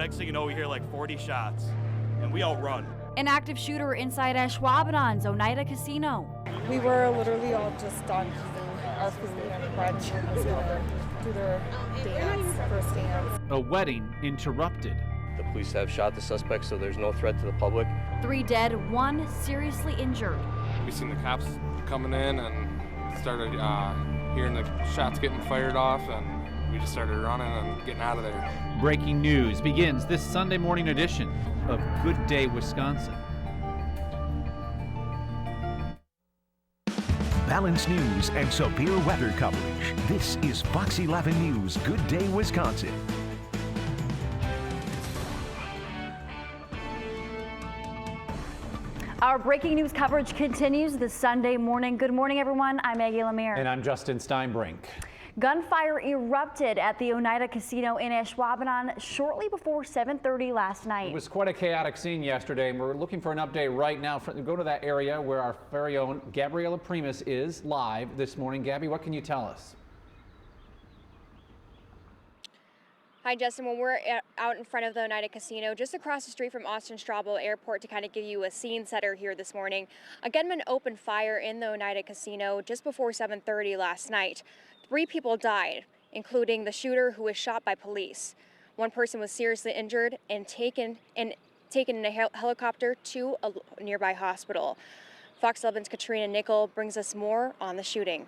Next thing you know, we hear like 40 shots, and we all run. An active shooter inside Ashwaubenon's Oneida Casino. We were literally all just done eating our food and brunch was gonna do their first dance. A wedding interrupted. The police have shot the suspect, so there's no threat to the public. 3 dead, 1 seriously injured. We seen the cops coming in and started hearing the shots getting fired off, and we just started running and getting out of there. Breaking news begins this Sunday morning edition of Good Day Wisconsin. Balanced news and severe weather coverage. This is Fox 11 News Good Day Wisconsin. Our breaking news coverage continues this Sunday morning. Good morning, everyone. I'm Maggie Lemire. And I'm Justin Steinbrink. Gunfire erupted at the Oneida Casino in Ashwaubenon shortly before 7:30 last night. It was quite a chaotic scene yesterday, and we're looking for an update right now. Go to that area where our very own Gabriela Primus is live this morning. Gabby, what can you tell us? Hi, Justin. Well, we're out in front of the Oneida Casino, just across the street from Austin-Straubel Airport, to kind of give you a scene setter here this morning. A gunman opened fire in the Oneida Casino just before 7:30 last night. 3 people died, including the shooter, who was shot by police. 1 person was seriously injured and taken in a helicopter to a nearby hospital. Fox 11's Katrina Nickel brings us more on the shooting.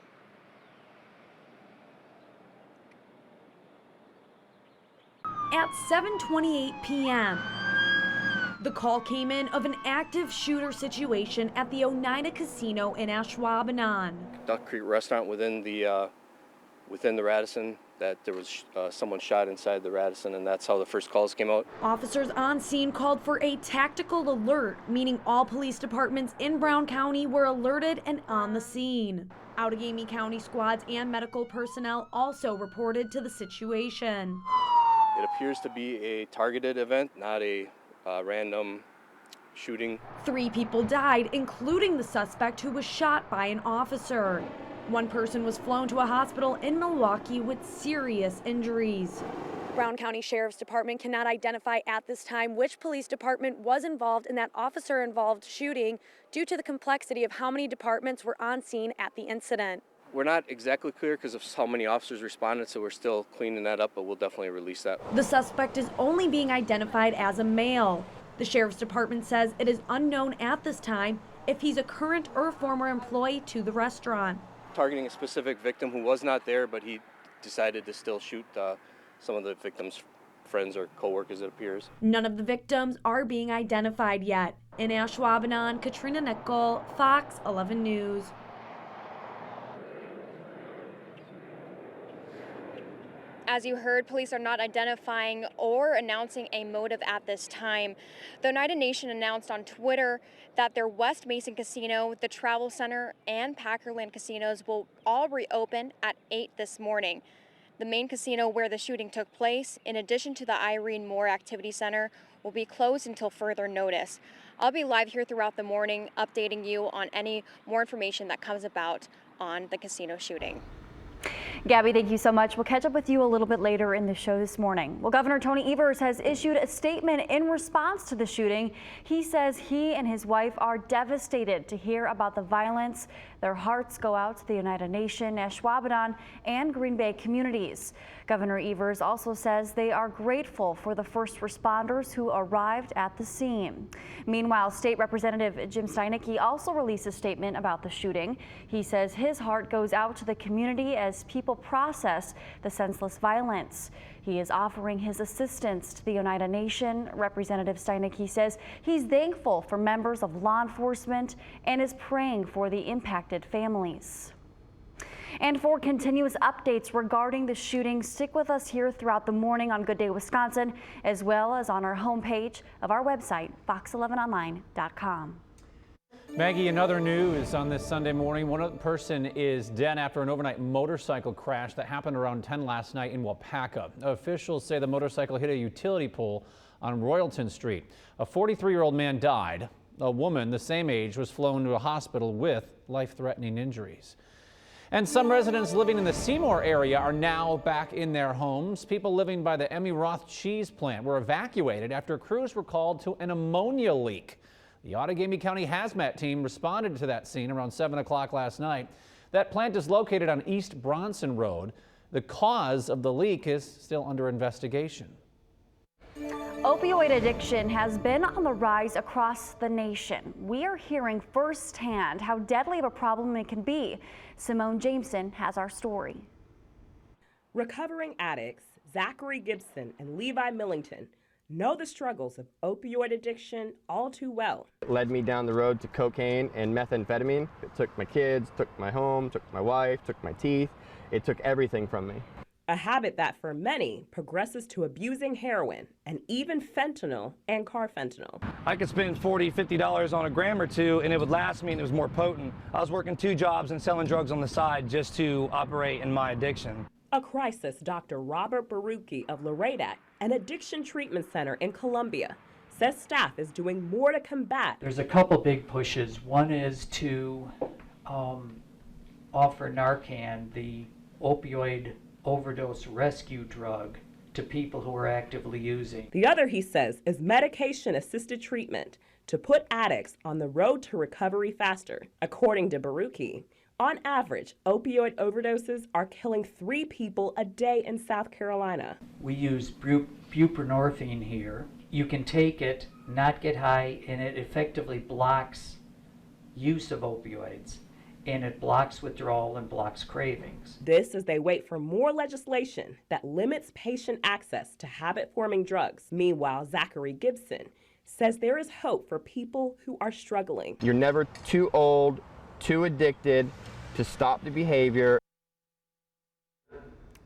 At 7:28 p.m., the call came in of an active shooter situation at the Oneida Casino in Ashwaubenon. Duck Creek Restaurant within the Radisson, that there was someone shot inside the Radisson, and that's how the first calls came out. Officers on scene called for a tactical alert, meaning all police departments in Brown County were alerted and on the scene. Outagamie County squads and medical personnel also reported to the situation. It appears to be a targeted event, not a random shooting. 3 people died, including the suspect who was shot by an officer. 1 person was flown to a hospital in Milwaukee with serious injuries. Brown County Sheriff's Department cannot identify at this time which police department was involved in that officer-involved shooting due to the complexity of how many departments were on scene at the incident. We're not exactly clear because of how many officers responded, so we're still cleaning that up, but we'll definitely release that. The suspect is only being identified as a male. The Sheriff's Department says it is unknown at this time if he's a current or former employee to the restaurant. Targeting a specific victim who was not there, but he decided to still shoot some of the victim's friends or co-workers, it appears. None of the victims are being identified yet. In Ashwaubenon, Katrina Nickel, Fox 11 News. As you heard, police are not identifying or announcing a motive at this time. The Oneida Nation announced on Twitter that their West Mason Casino, the Travel Center, and Packerland casinos will all reopen at 8 this morning. The main casino where the shooting took place, in addition to the Irene Moore Activity Center, will be closed until further notice. I'll be live here throughout the morning, updating you on any more information that comes about on the casino shooting. Gabby, thank you so much. We'll catch up with you a little bit later in the show this morning. Well, Governor Tony Evers has issued a statement in response to the shooting. He says he and his wife are devastated to hear about the violence. Their hearts go out to the Oneida Nation, Ashwaubenon, and Green Bay communities. Governor Evers also says they are grateful for the first responders who arrived at the scene. Meanwhile, State Representative Jim Steinecke also released a statement about the shooting. He says his heart goes out to the community as people process the senseless violence. He is offering his assistance to the Oneida Nation. Representative Steinecke says he's thankful for members of law enforcement and is praying for the impacted families. And for continuous updates regarding the shooting, stick with us here throughout the morning on Good Day Wisconsin, as well as on our homepage of our website, fox11online.com. Maggie, in other news on this Sunday morning, one person is dead after an overnight motorcycle crash that happened around 10 last night in Wapaka. Officials say the motorcycle hit a utility pole on Royalton Street. A 43-year-old man died. A woman the same age was flown to a hospital with life-threatening injuries. And some residents living in the Seymour area are now back in their homes. People living by the Emmy Roth cheese plant were evacuated after crews were called to an ammonia leak. The Outagamie County hazmat team responded to that scene around 7 o'clock last night. That plant is located on East Bronson Road. The cause of the leak is still under investigation. Opioid addiction has been on the rise across the nation. We are hearing firsthand how deadly of a problem it can be. Simone Jameson has our story. Recovering addicts Zachary Gibson and Levi Millington know the struggles of opioid addiction all too well. It led me down the road to cocaine and methamphetamine. It took my kids, took my home, took my wife, took my teeth. It took everything from me. A habit that for many progresses to abusing heroin and even fentanyl and carfentanil. I could spend $40, $50 on a gram or two and it would last me and it was more potent. I was working 2 jobs and selling drugs on the side just to operate in my addiction. A crisis Dr. Robert Barucki of Oneida, an addiction treatment center in Columbia, says staff is doing more to combat. There's a couple big pushes. One is to offer Narcan, the opioid overdose rescue drug, to people who are actively using. The other, he says, is medication-assisted treatment to put addicts on the road to recovery faster. According to Barucki, on average, opioid overdoses are killing 3 people a day in South Carolina. We use buprenorphine here. You can take it, not get high, and it effectively blocks use of opioids. And it blocks withdrawal and blocks cravings. This as they wait for more legislation that limits patient access to habit-forming drugs. Meanwhile, Zachary Gibson says there is hope for people who are struggling. You're never too old, too addicted to stop the behavior.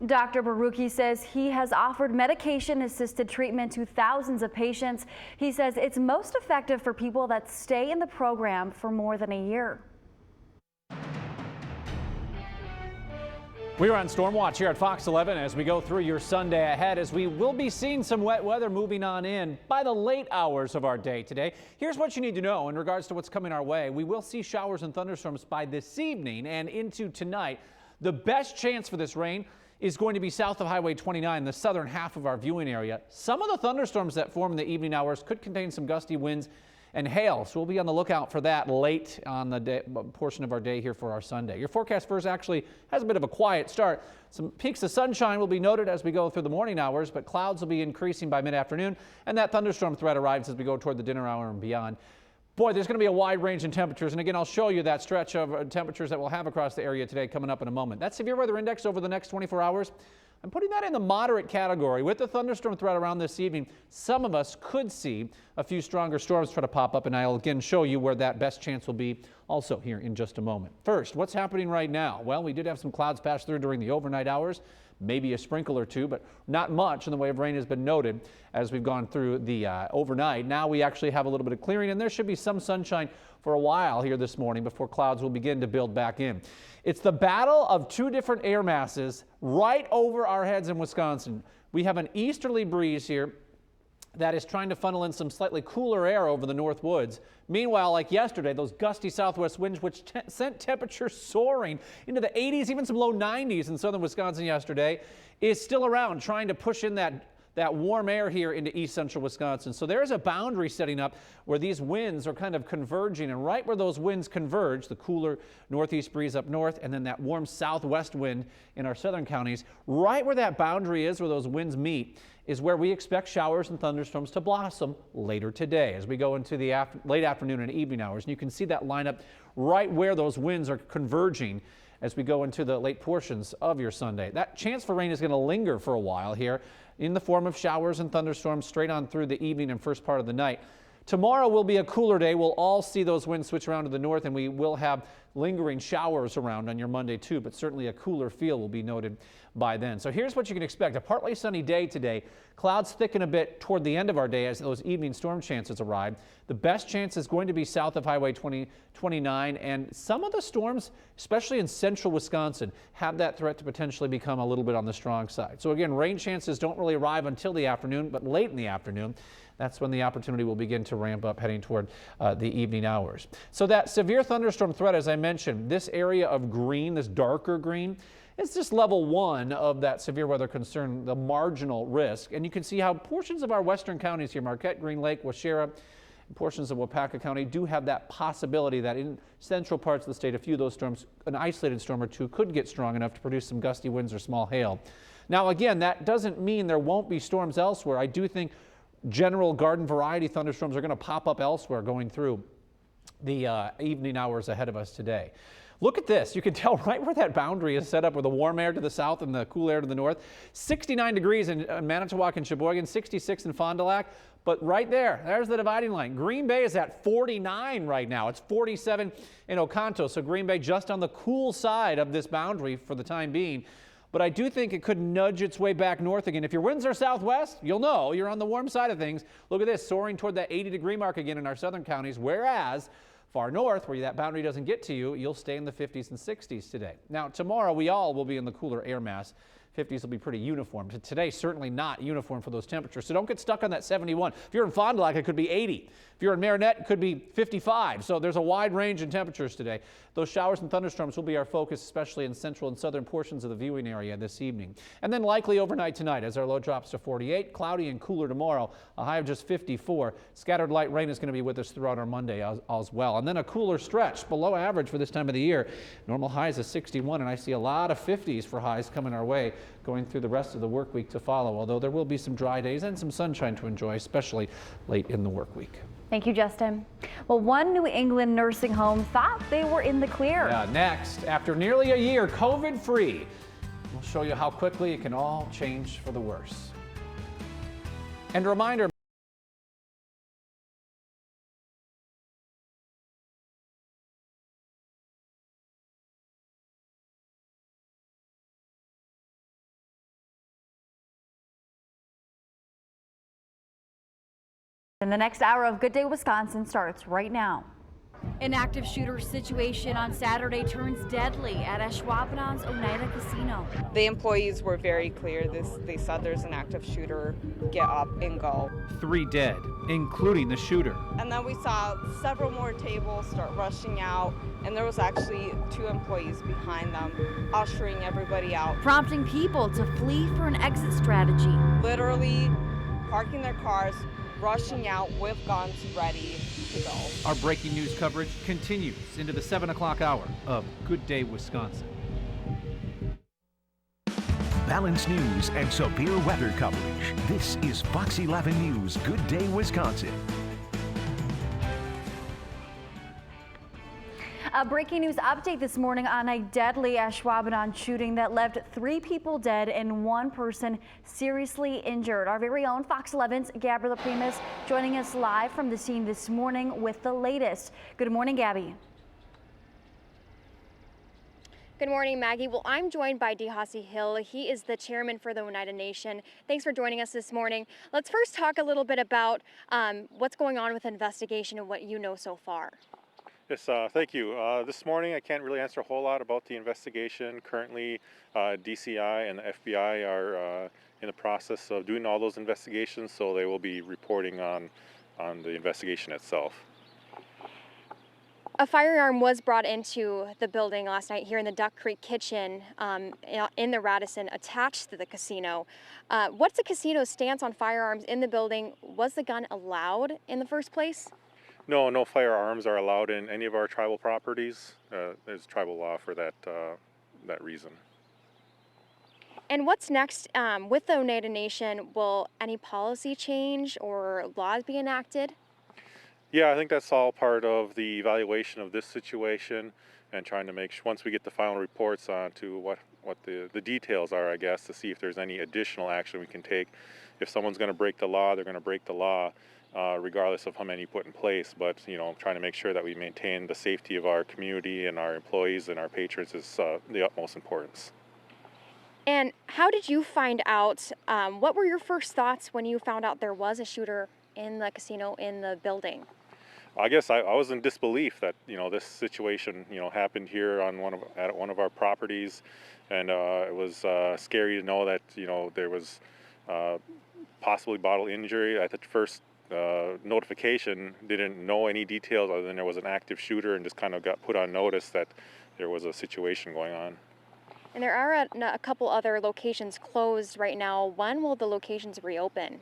Dr. Barucki says he has offered medication-assisted treatment to thousands of patients. He says it's most effective for people that stay in the program for more than a year. We are on Storm Watch here at Fox 11 as we go through your Sunday ahead, as we will be seeing some wet weather moving on in by the late hours of our day today. Here's what you need to know in regards to what's coming our way. We will see showers and thunderstorms by this evening and into tonight. The best chance for this rain is going to be south of Highway 29, the southern half of our viewing area. Some of the thunderstorms that form in the evening hours could contain some gusty winds and hail, so we'll be on the lookout for that late on the day, portion of our day here for our Sunday. Your forecast first actually has a bit of a quiet start. Some peaks of sunshine will be noted as we go through the morning hours, but clouds will be increasing by mid-afternoon, and that thunderstorm threat arrives as we go toward the dinner hour and beyond. Boy, there's going to be a wide range in temperatures, and again, I'll show you that stretch of temperatures that we'll have across the area today coming up in a moment. That severe weather index over the next 24 hours, I'm putting that in the moderate category. With the thunderstorm threat around this evening, some of us could see a few stronger storms try to pop up, and I'll again show you where that best chance will be also here in just a moment. First, what's happening right now? Well, we did have some clouds pass through during the overnight hours, maybe a sprinkle or two, but not much in the way of rain has been noted as we've gone through the overnight. Now we actually have a little bit of clearing, and there should be some sunshine for a while here this morning before clouds will begin to build back in. It's the battle of 2 different air masses right over our heads in Wisconsin. We have an easterly breeze here that is trying to funnel in some slightly cooler air over the north woods. Meanwhile, like yesterday, those gusty southwest winds which sent temperatures soaring into the 80s, even some low 90s in southern Wisconsin yesterday, is still around trying to push in that warm air here into east central Wisconsin. So there's a boundary setting up where these winds are kind of converging, and right where those winds converge, the cooler northeast breeze up north and then that warm southwest wind in our southern counties, right where that boundary is, where those winds meet, is where we expect showers and thunderstorms to blossom later today as we go into the late afternoon and evening hours. And you can see that lineup right where those winds are converging as we go into the late portions of your Sunday. That chance for rain is going to linger for a while here in the form of showers and thunderstorms straight on through the evening and first part of the night. Tomorrow will be a cooler day. We'll all see those winds switch around to the north, and we will have lingering showers around on your Monday too, but certainly a cooler feel will be noted by then. So here's what you can expect. A partly sunny day today. Clouds thicken a bit toward the end of our day as those evening storm chances arrive. The best chance is going to be south of Highway 29, and some of the storms, especially in central Wisconsin, have that threat to potentially become a little bit on the strong side. So again, rain chances don't really arrive until the afternoon, but late in the afternoon, that's when the opportunity will begin to ramp up heading toward the evening hours. So that severe thunderstorm threat, as I mentioned, mentioned, this area of green, this darker green, it's just level 1 of that severe weather concern, the marginal risk. And you can see how portions of our western counties here, Marquette, Green Lake, Waushara, portions of Waupaca County do have that possibility that in central parts of the state, a few of those storms, an isolated storm or two, could get strong enough to produce some gusty winds or small hail. Now, again, that doesn't mean there won't be storms elsewhere. I do think general garden variety thunderstorms are going to pop up elsewhere going through the evening hours ahead of us today. Look at this. You can tell right where that boundary is set up with the warm air to the south and the cool air to the north. 69 degrees in Manitowoc and Sheboygan, 66 in Fond du Lac. But right there, there's the dividing line. Green Bay is at 49 right now. It's 47 in Oconto. So Green Bay just on the cool side of this boundary for the time being. But I do think it could nudge its way back north again. If your winds are southwest, you'll know you're on the warm side of things. Look at this, soaring toward that 80-degree mark again in our southern counties, whereas far north, where that boundary doesn't get to you, you'll stay in the 50s and 60s today. Now, tomorrow, we all will be in the cooler air mass. 50s will be pretty uniform. Today, certainly not uniform for those temperatures. So don't get stuck on that 71. If you're in Fond du Lac, it could be 80. If you're in Marinette, it could be 55. So there's a wide range in temperatures today. Those showers and thunderstorms will be our focus, especially in central and southern portions of the viewing area this evening. And then likely overnight tonight as our low drops to 48. Cloudy and cooler tomorrow, a high of just 54. Scattered light rain is going to be with us throughout our Monday as well. And then a cooler stretch below average for this time of the year. Normal highs of 61, and I see a lot of 50s for highs coming our way going through the rest of the work week to follow, although there will be some dry days and some sunshine to enjoy, especially late in the work week. Thank you, Justin. Well, one New England nursing home thought they were in the clear. Yeah, next, after nearly a year COVID-free, we'll show you how quickly it can all change for the worse. And a reminder, And the next hour of Good Day Wisconsin starts right now. An active shooter situation on Saturday turns deadly at Ashwaubenon's Oneida Casino. The employees were very clear. They said there's an active shooter, get up and go. 3 dead, including the shooter. And then we saw several more tables start rushing out, and there was actually 2 employees behind them, ushering everybody out. Prompting people to flee for an exit strategy. Literally parking their cars, rushing out with guns ready to go. Our breaking news coverage continues into the 7 o'clock hour of Good Day Wisconsin. Balanced news and severe weather coverage. This is Fox 11 News Good Day Wisconsin. A breaking news update this morning on a deadly Ashwaubenon shooting that left 3 people dead and 1 person seriously injured. Our very own Fox 11's Gabriela Primus joining us live from the scene this morning with the latest. Good morning, Gabby. Good morning, Maggie. Well, I'm joined by DeHassy Hill. He is the chairman for the Oneida Nation. Thanks for joining us this morning. Let's first talk a little bit about what's going on with the investigation and what you know so far. Yes, thank you. This morning I can't really answer a whole lot about the investigation. Currently, DCI and the FBI are in the process of doing all those investigations, so they will be reporting on the investigation itself. A firearm was brought into the building last night here in the Duck Creek kitchen in the Radisson attached to the casino. What's the casino's stance on firearms in the building? Was the gun allowed in the first place? No firearms are allowed in any of our tribal properties. There's tribal law for that reason. And what's next with the Oneida Nation? Will any policy change or laws be enacted? Yeah, I think that's all part of the evaluation of this situation and trying to make sure, once we get the final reports on to what the details are, I guess, to see if there's any additional action we can take. If someone's going to break the law, they're going to break the law. Regardless of how many put in place, but trying to make sure that we maintain the safety of our community and our employees and our patrons is the utmost importance. And how did you find out? What were your first thoughts when you found out there was a shooter in the casino in the building? I guess I was in disbelief that this situation happened here on at one of our properties, and it was scary to know that there was possibly bodily injury. At the first notification didn't know any details other than there was an active shooter and just kind of got put on notice that there was a situation going on. And there are a couple other locations closed right now. When will the locations reopen?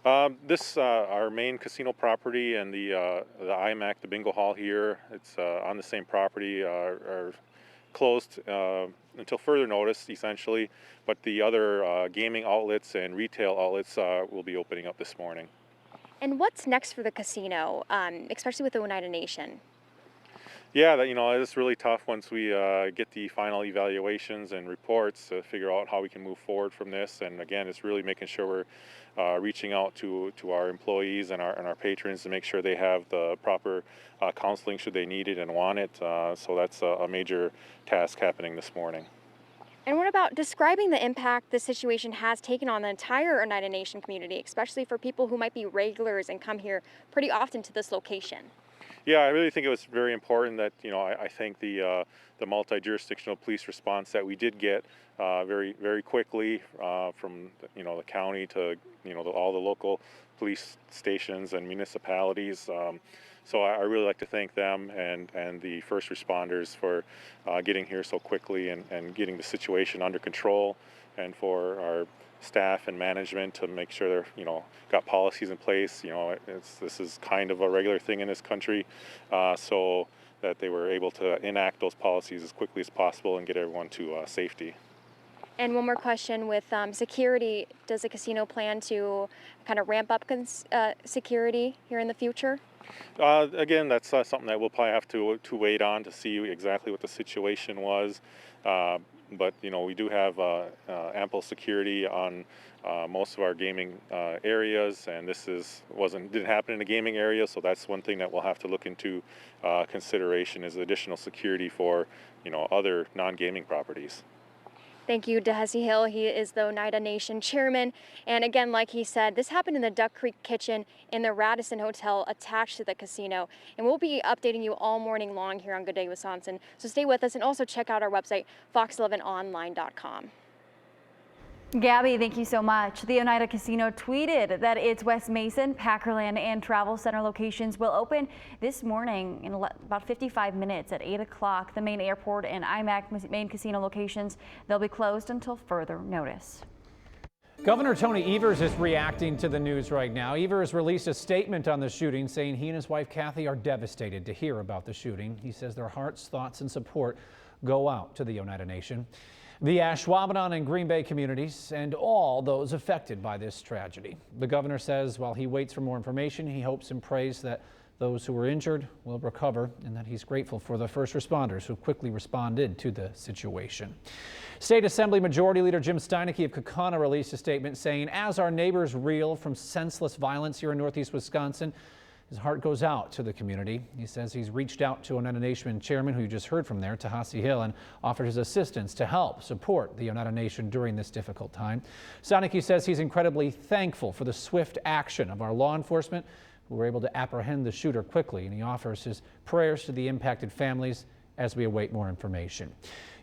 Our main casino property and the IMAC, the bingo hall here, it's on the same property, are closed until further notice, essentially. But the other gaming outlets and retail outlets will be opening up this morning. And what's next for the casino, especially with the Oneida Nation? Yeah, it's really tough once we get the final evaluations and reports to figure out how we can move forward from this. And again, it's really making sure we're reaching out to our employees and our patrons to make sure they have the proper counseling should they need it and want it. So that's a major task happening this morning. And what about describing the impact the situation has taken on the entire Oneida Nation community, especially for people who might be regulars and come here pretty often to this location? Yeah, I really think it was very important that, I think the multi-jurisdictional police response that we did get very, very quickly from, the county to, all the local police stations and municipalities. So I really like to thank them and the first responders for getting here so quickly and getting the situation under control, and for our staff and management to make sure they're, got policies in place. This is kind of a regular thing in this country, so that they were able to enact those policies as quickly as possible and get everyone to safety. And one more question with security, does the casino plan to kind of ramp up security here in the future? Again, that's something that we'll probably have to wait on to see exactly what the situation was. But we do have ample security on most of our gaming areas, and this didn't happen in a gaming area, so that's one thing that we'll have to look into consideration is additional security for other non-gaming properties. Thank you, Dehesi Hill. He is the Oneida Nation chairman. And again, like he said, this happened in the Duck Creek Kitchen in the Radisson Hotel attached to the casino. And we'll be updating you all morning long here on Good Day Wisconsin. So stay with us and also check out our website, fox11online.com. Gabby, thank you so much. The Oneida Casino tweeted that its West Mason, Packerland, and Travel Center locations will open this morning in about 55 minutes at 8 o'clock. The main airport and IMAC main casino locations, they'll be closed until further notice. Governor Tony Evers is reacting to the news right now. Evers released a statement on the shooting saying he and his wife Kathy are devastated to hear about the shooting. He says their hearts, thoughts, and support go out to the Oneida Nation, the Ashwaubenon and Green Bay communities, and all those affected by this tragedy. The governor says while he waits for more information, he hopes and prays that those who were injured will recover, and that he's grateful for the first responders who quickly responded to the situation. State Assembly Majority Leader Jim Steineke of Kaukauna released a statement saying, as our neighbors reel from senseless violence here in Northeast Wisconsin, his heart goes out to the community. He says he's reached out to Oneida Nation chairman, who you just heard from there, Dehesi Hill, and offered his assistance to help support the Oneida Nation during this difficult time. Steineke says he's incredibly thankful for the swift action of our law enforcement, who were able to apprehend the shooter quickly, and he offers his prayers to the impacted families as we await more information.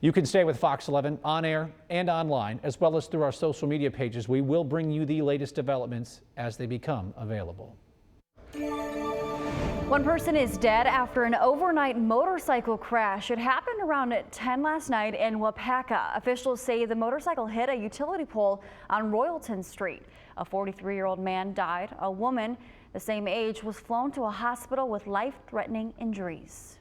You can stay with Fox 11 on air and online, as well as through our social media pages. We will bring you the latest developments as they become available. One person is dead after an overnight motorcycle crash. It happened around 10 last night in Wapaka. Officials say the motorcycle hit a utility pole on Royalton Street. A 43-year-old man died. A woman the same age was flown to a hospital with life-threatening injuries.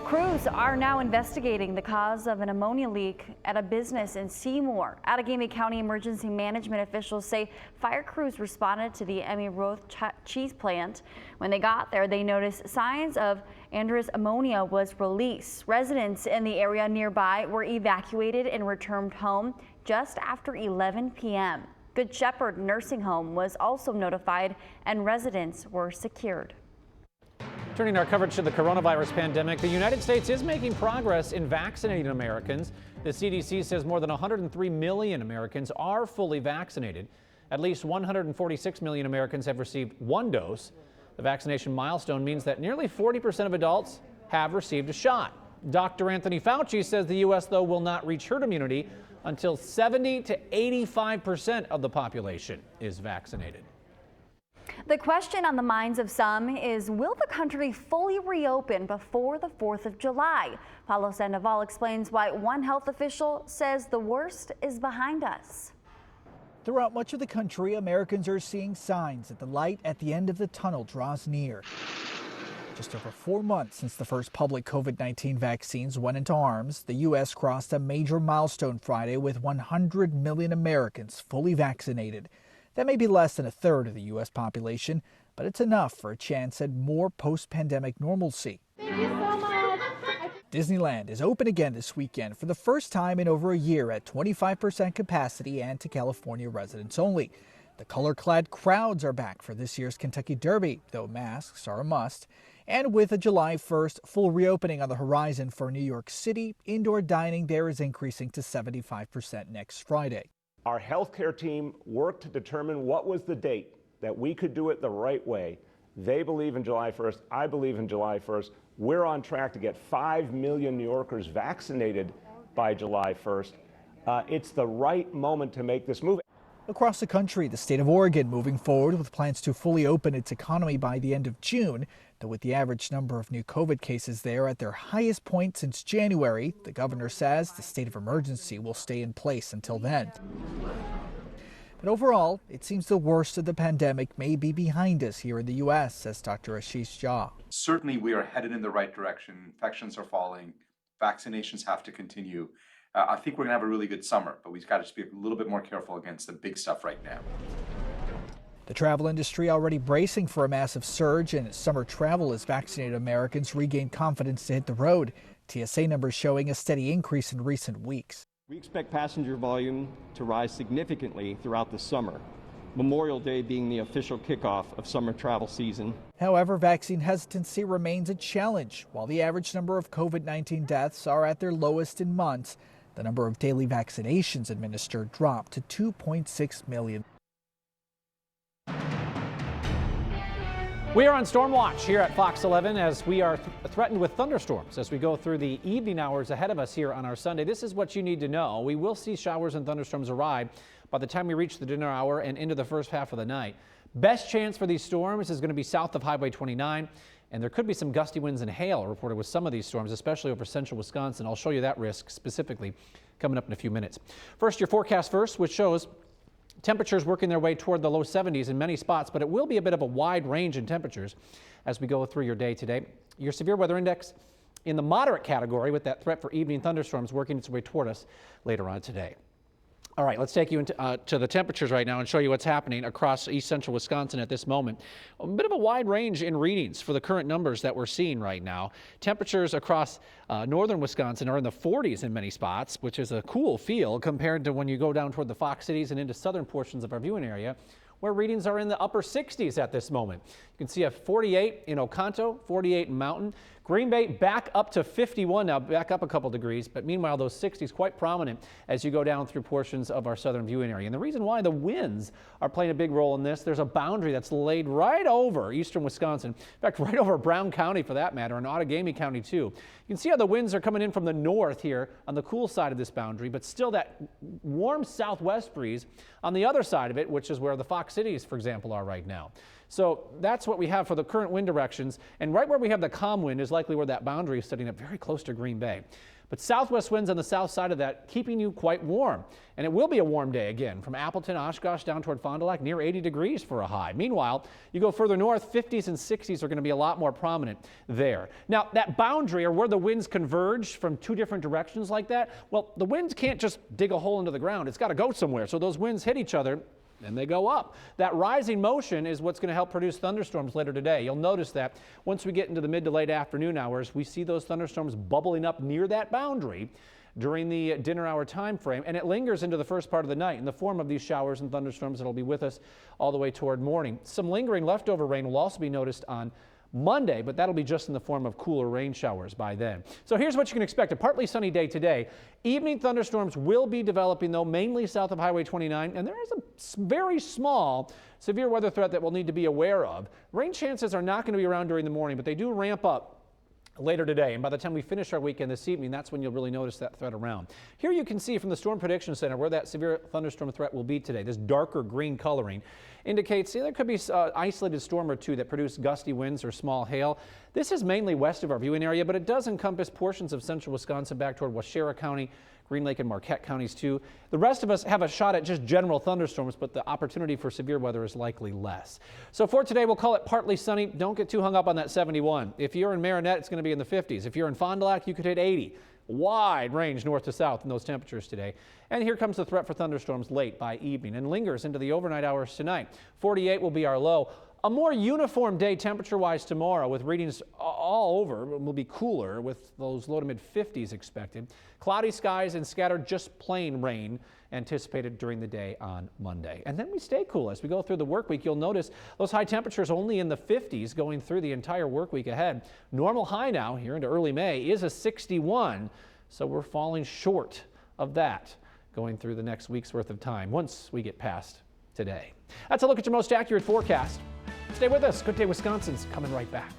Crews are now investigating the cause of an ammonia leak at a business in Seymour. Outagamie County emergency management officials say fire crews responded to the Emmy Roth cheese plant. When they got there, they noticed signs of anhydrous ammonia was released. Residents in the area nearby were evacuated and returned home just after 11 p.m. Good Shepherd Nursing Home was also notified and residents were secured. Turning our coverage to the coronavirus pandemic, the United States is making progress in vaccinating Americans. The CDC says more than 103 million Americans are fully vaccinated. At least 146 million Americans have received one dose. The vaccination milestone means that nearly 40% of adults have received a shot. Dr. Anthony Fauci says the U.S., though, will not reach herd immunity until 70 to 85% of the population is vaccinated. The question on the minds of some is, will the country fully reopen before the 4th of July? Paulo Sandoval explains why one health official says the worst is behind us. Throughout much of the country, Americans are seeing signs that the light at the end of the tunnel draws near. Just over 4 months since the first public COVID-19 vaccines went into arms, the U.S. crossed a major milestone Friday with 100 million Americans fully vaccinated. That may be less than a third of the U.S. population, but it's enough for a chance at more post-pandemic normalcy. Thank you so much. Disneyland is open again this weekend for the first time in over a year at 25% capacity and to California residents only. The color-clad crowds are back for this year's Kentucky Derby, though masks are a must. And with a July 1st full reopening on the horizon for New York City, indoor dining there is increasing to 75% next Friday. Our healthcare team worked to determine what was the date that we could do it the right way. They believe in July 1st. I believe in July 1st. We're on track to get 5 million New Yorkers vaccinated by July 1st. It's the right moment to make this move. Across the country, the state of Oregon moving forward with plans to fully open its economy by the end of June. Though with the average number of new COVID cases there at their highest point since January, the governor says the state of emergency will stay in place until then. But overall, it seems the worst of the pandemic may be behind us here in the U.S., says Dr. Ashish Jha. Certainly, we are headed in the right direction. Infections are falling. Vaccinations have to continue. I think we're going to have a really good summer, but we've got to just be a little bit more careful against the big stuff right now. The travel industry already bracing for a massive surge in summer travel as vaccinated Americans regain confidence to hit the road. TSA numbers showing a steady increase in recent weeks. We expect passenger volume to rise significantly throughout the summer, Memorial Day being the official kickoff of summer travel season. However, vaccine hesitancy remains a challenge. While the average number of COVID-19 deaths are at their lowest in months, the number of daily vaccinations administered dropped to 2.6 million. We are on Storm Watch here at Fox 11 as we are threatened with thunderstorms as we go through the evening hours ahead of us here on our Sunday. This is what you need to know. We will see showers and thunderstorms arrive by the time we reach the dinner hour and into the first half of the night. Best chance for these storms is going to be south of Highway 29, and there could be some gusty winds and hail reported with some of these storms, especially over central Wisconsin. I'll show you that risk specifically coming up in a few minutes. First, your forecast first, which shows temperatures working their way toward the low 70s in many spots, but it will be a bit of a wide range in temperatures as we go through your day today. Your severe weather index in the moderate category with that threat for evening thunderstorms working its way toward us later on today. All right, let's take you into, to the temperatures right now and show you what's happening across east central Wisconsin at this moment. A bit of a wide range in readings for the current numbers that we're seeing right now. Temperatures across northern Wisconsin are in the 40s in many spots, which is a cool feel compared to when you go down toward the Fox Cities and into southern portions of our viewing area, where readings are in the upper 60s at this moment. You can see a 48 in Oconto, 48 in Mountain. Green Bay back up to 51 now, back up a couple degrees, but meanwhile those 60s quite prominent as you go down through portions of our southern viewing area. And the reason why the winds are playing a big role in this, there's a boundary that's laid right over eastern Wisconsin, in fact right over Brown County for that matter, and Outagamie County too. You can see how the winds are coming in from the north here on the cool side of this boundary, but still that warm southwest breeze on the other side of it, which is where the Fox Cities, for example, are right now. So that's what we have for the current wind directions, and right where we have the calm wind is likely where that boundary is sitting up very close to Green Bay. But southwest winds on the south side of that keeping you quite warm, and it will be a warm day again from Appleton, Oshkosh down toward Fond du Lac, near 80 degrees for a high. Meanwhile, you go further north, 50s and 60s are going to be a lot more prominent there. Now that boundary, or where the winds converge from two different directions like that, well, the winds can't just dig a hole into the ground. It's got to go somewhere. So those winds hit each other and they go up. That rising motion is what's going to help produce thunderstorms later today. You'll notice that once we get into the mid to late afternoon hours, we see those thunderstorms bubbling up near that boundary during the dinner hour time frame, and it lingers into the first part of the night in the form of these showers and thunderstorms that will be with us all the way toward morning. Some lingering leftover rain will also be noticed on Monday, but that'll be just in the form of cooler rain showers by then. So here's what you can expect. A partly sunny day today. Evening thunderstorms will be developing, though, mainly south of Highway 29, and there is a very small severe weather threat that we'll need to be aware of. Rain chances are not going to be around during the morning, but they do ramp up later today. And by the time we finish our weekend this evening, that's when you'll really notice that threat around. Here you can see from the Storm Prediction Center where that severe thunderstorm threat will be today. This darker green coloring indicates there could be an isolated storm or two that produce gusty winds or small hail. This is mainly west of our viewing area, but it does encompass portions of central Wisconsin back toward Waushara County, Green Lake and Marquette counties too. The rest of us have a shot at just general thunderstorms, but the opportunity for severe weather is likely less. So for today, we'll call it partly sunny. Don't get too hung up on that 71. If you're in Marinette, it's going to be in the 50s. If you're in Fond du Lac, you could hit 80. Wide range north to south in those temperatures today. And here comes the threat for thunderstorms late by evening and lingers into the overnight hours tonight. 48 will be our low. A more uniform day temperature-wise tomorrow with readings all over. Will be cooler with those low to mid 50s expected. Cloudy skies and scattered just plain rain anticipated during the day on Monday. And then we stay cool as we go through the work week. You'll notice those high temperatures only in the 50s going through the entire work week ahead. Normal high now here into early May is a 61, so we're falling short of that going through the next week's worth of time once we get past today. That's a look at your most accurate forecast. Stay with us. Good Day Wisconsin's coming right back.